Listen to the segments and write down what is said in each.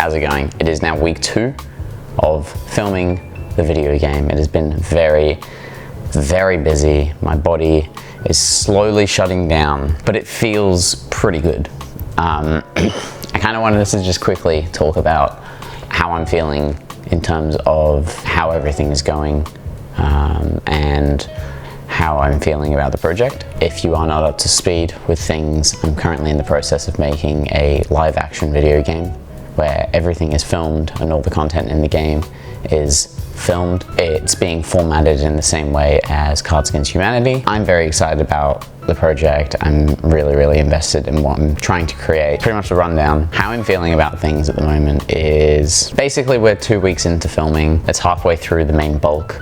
how's it going? It is now week 2 of filming the video game. It has been very, very busy. My body is slowly shutting down, but it feels pretty good. I kind of wanted to just quickly talk about how I'm feeling in terms of how everything is going and how I'm feeling about the project. If you are not up to speed with things, I'm currently in the process of making a live action video game where everything is filmed and all the content in the game is filmed. It's being formatted in the same way as Cards Against Humanity. I'm very excited about the project. I'm really invested in what I'm trying to create. Pretty much the rundown. How I'm feeling about things at the moment is basically we're 2 weeks into filming. It's halfway through the main bulk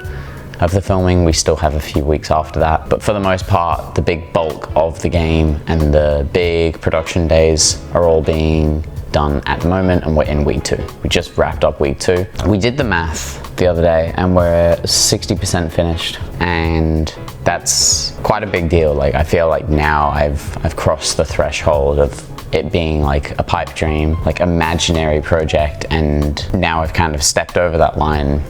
of the filming. We still have a few weeks after that, but for the most part, the big bulk of the game and the big production days are all being done at the moment, and we're in week 2. We just wrapped up week 2. We did the math the other day and we're 60% finished, and that's quite a big deal. Like, I feel like now I've crossed the threshold of it being like a pipe dream, like imaginary project, and now I've kind of stepped over that line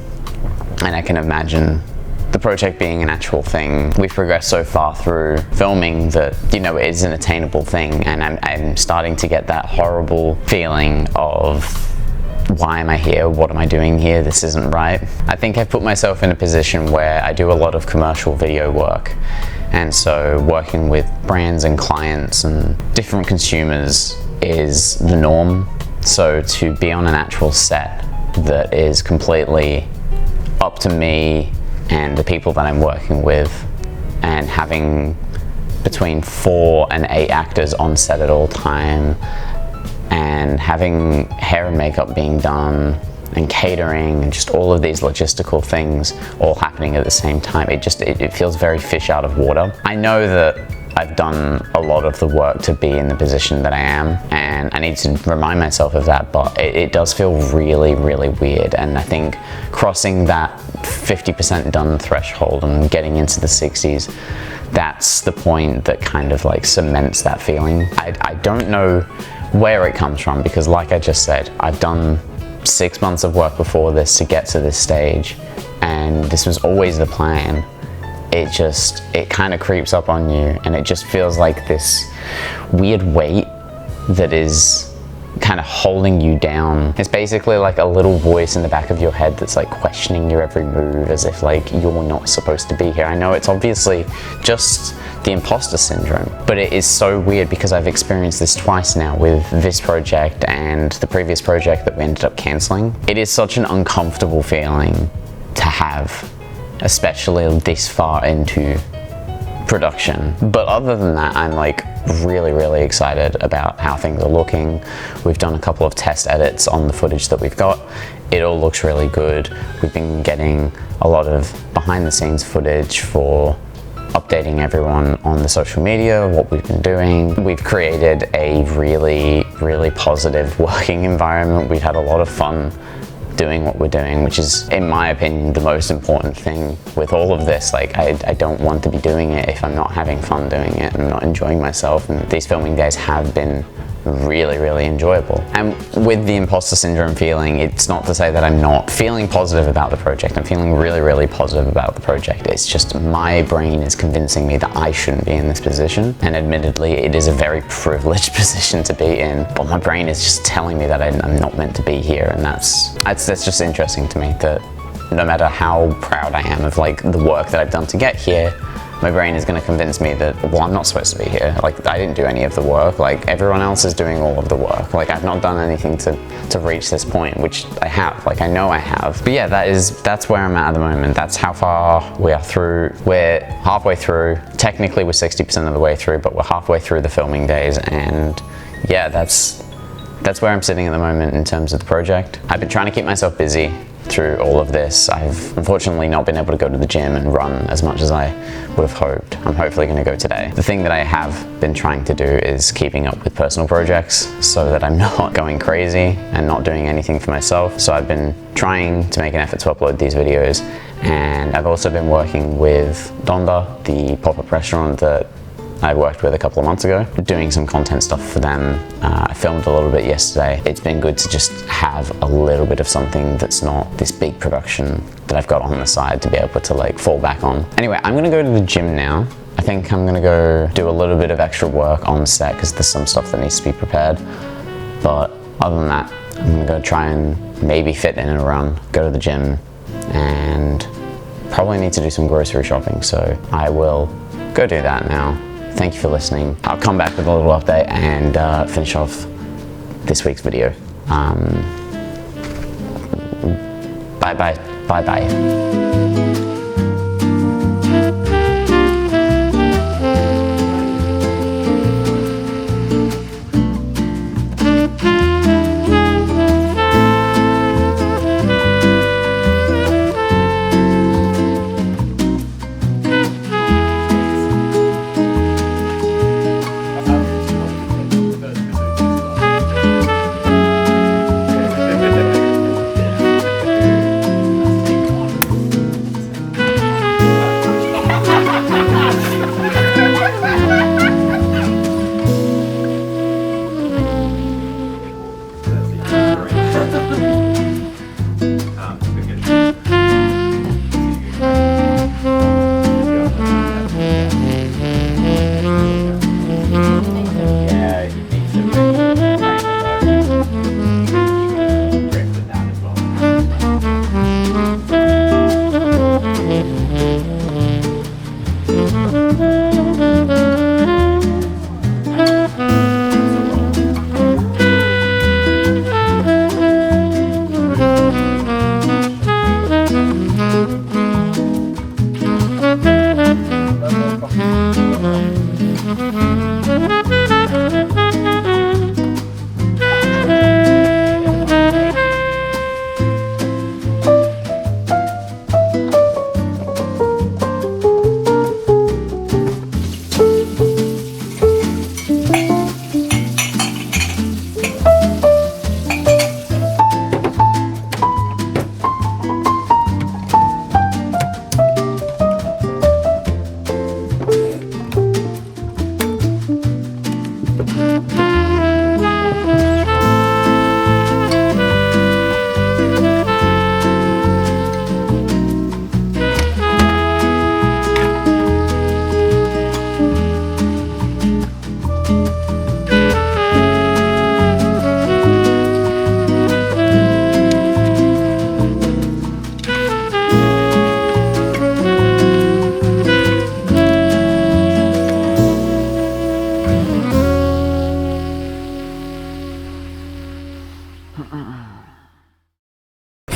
and I can imagine the project being an actual thing. We've progressed so far through filming that, you know, it is an attainable thing, and I'm starting to get that horrible feeling of, why am I here? What am I doing here? This isn't right. I think I've put myself in a position where I do a lot of commercial video work, and so working with brands and clients and different consumers is the norm. So to be on an actual set that is completely up to me and the people that I'm working with, and having between 4 and 8 actors on set at all time, and having hair and makeup being done, and catering, and just all of these logistical things all happening at the same time, it feels very fish out of water. I know that I've done a lot of the work to be in the position that I am, and I need to remind myself of that, but it does feel really weird. And I think crossing that 50% done threshold and getting into the 60s, that's the point that kind of like cements that feeling. I don't know where it comes from, because like I just said, I've done 6 months of work before this to get to this stage, and this was always the plan. It kind of creeps up on you, and it just feels like this weird weight that is kind of holding you down. It's basically like a little voice in the back of your head that's like questioning your every move, as if like you're not supposed to be here. I know it's obviously just the imposter syndrome, but it is so weird because I've experienced this twice now with this project and the previous project that we ended up canceling. It is such an uncomfortable feeling to have, especially this far into production. But other than that, I'm like really excited about how things are looking. We've done a couple of test edits on the footage that we've got. It all looks really good. We've been getting a lot of behind the scenes footage for updating everyone on the social media, what we've been doing. We've created a really positive working environment. We've had a lot of fun doing what we're doing, which is, in my opinion, the most important thing with all of this. Like, I don't want to be doing it if I'm not having fun doing it and not enjoying myself, and these filming days have been really enjoyable. And with the imposter syndrome feeling, it's not to say that I'm not feeling positive about the project. I'm feeling really positive about the project. It's just my brain is convincing me that I shouldn't be in this position, and admittedly it is a very privileged position to be in, but my brain is just telling me that I'm not meant to be here. And that's just interesting to me, that no matter how proud I am of like the work that I've done to get here, my brain is going to convince me that, well, I'm not supposed to be here. Like, I didn't do any of the work. Like, everyone else is doing all of the work. Like, I've not done anything to reach this point, which I have. Like, I know I have. But yeah, that's where I'm at the moment. That's how far we are through. We're halfway through. Technically, we're 60% of the way through, but we're halfway through the filming days. And yeah, that's where I'm sitting at the moment in terms of the project. I've been trying to keep myself busy through all of this. I've unfortunately not been able to go to the gym and run as much as I would have hoped. I'm hopefully going to go today. The thing that I have been trying to do is keeping up with personal projects so that I'm not going crazy and not doing anything for myself. So I've been trying to make an effort to upload these videos, and I've also been working with Donda, the pop-up restaurant that I worked with a couple of months ago, doing some content stuff for them. I filmed a little bit yesterday. It's been good to just have a little bit of something that's not this big production that I've got on the side to be able to like fall back on. Anyway, I'm gonna go to the gym now. I think I'm gonna go do a little bit of extra work on set because there's some stuff that needs to be prepared. But other than that, I'm gonna go try and maybe fit in a run, go to the gym, and probably need to do some grocery shopping. So I will go do that now. Thank you for listening. I'll come back with a little update and finish off this week's video. Bye.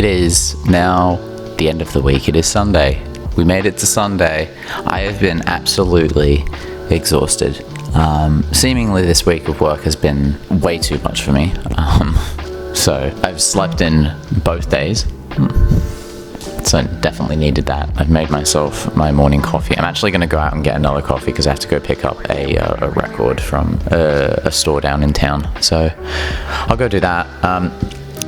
It is now the end of the week. It is Sunday. We made it to Sunday. I have been absolutely exhausted. Seemingly this week of work has been way too much for me. So I've slept in both days. So I definitely needed that. I've made myself my morning coffee. I'm actually going to go out and get another coffee because I have to go pick up a record from a store down in town. So I'll go do that.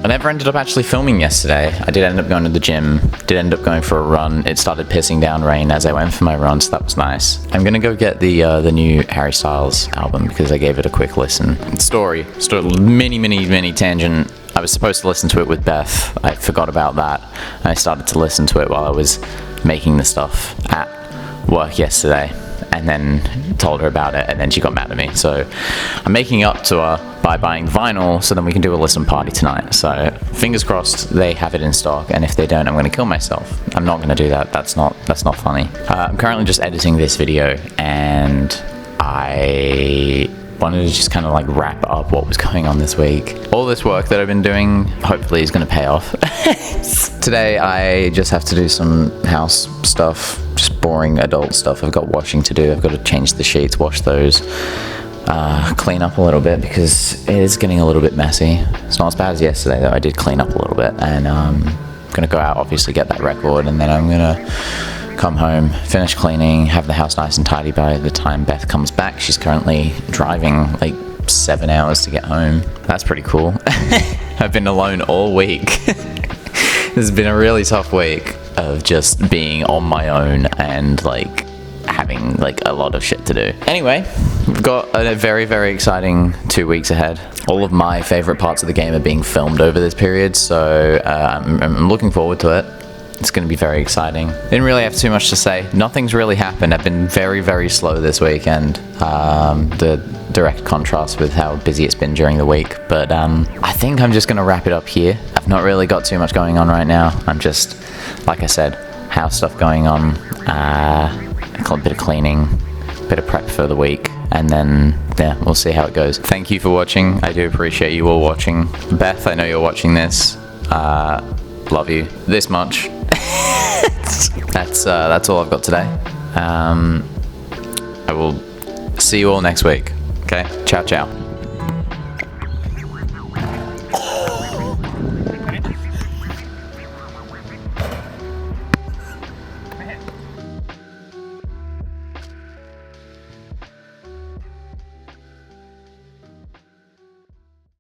I never ended up actually filming yesterday. I did end up going to the gym, did end up going for a run. It started pissing down rain as I went for my run, so that was nice. I'm gonna go get the new Harry Styles album because I gave it a quick listen. Story, mini tangent. I was supposed to listen to it with Beth. I forgot about that. I started to listen to it while I was making the stuff at work yesterday, and then told her about it, and then she got mad at me. So I'm making up to her by buying vinyl so then we can do a listen party tonight. So fingers crossed they have it in stock, and if they don't, I'm going to kill myself. I'm not going to do that. That's not funny. I'm currently just editing this video, and I wanted to just kind of like wrap up what was going on this week. All this work that I've been doing hopefully is going to pay off. Today I just have to do some house stuff, just boring adult stuff. I've got washing to do. I've got to change the sheets, wash those, clean up a little bit because it is getting a little bit messy. It's not as bad as yesterday though. I did clean up a little bit, and I'm gonna go out, obviously get that record, and then I'm gonna come home, finish cleaning, have the house nice and tidy by the time Beth comes back. She's currently driving like 7 hours to get home. That's pretty cool. I've been alone all week. This has been a really tough week of just being on my own and like having having like a lot of shit to do. Anyway, we've got a very, very exciting 2 weeks ahead. All of my favorite parts of the game are being filmed over this period, so I'm looking forward to it. It's going to be very exciting. Didn't really have too much to say. Nothing's really happened. I've been very, very slow this weekend. The direct contrast with how busy it's been during the week. But I think I'm just going to wrap it up here. I've not really got too much going on right now. I'm just, like I said, house stuff going on. A bit of cleaning, bit of prep for the week. And then, yeah, we'll see how it goes. Thank you for watching. I do appreciate you all watching. Beth, I know you're watching this. Love you this much. That's all I've got today. I will see you all next week. Okay, ciao ciao.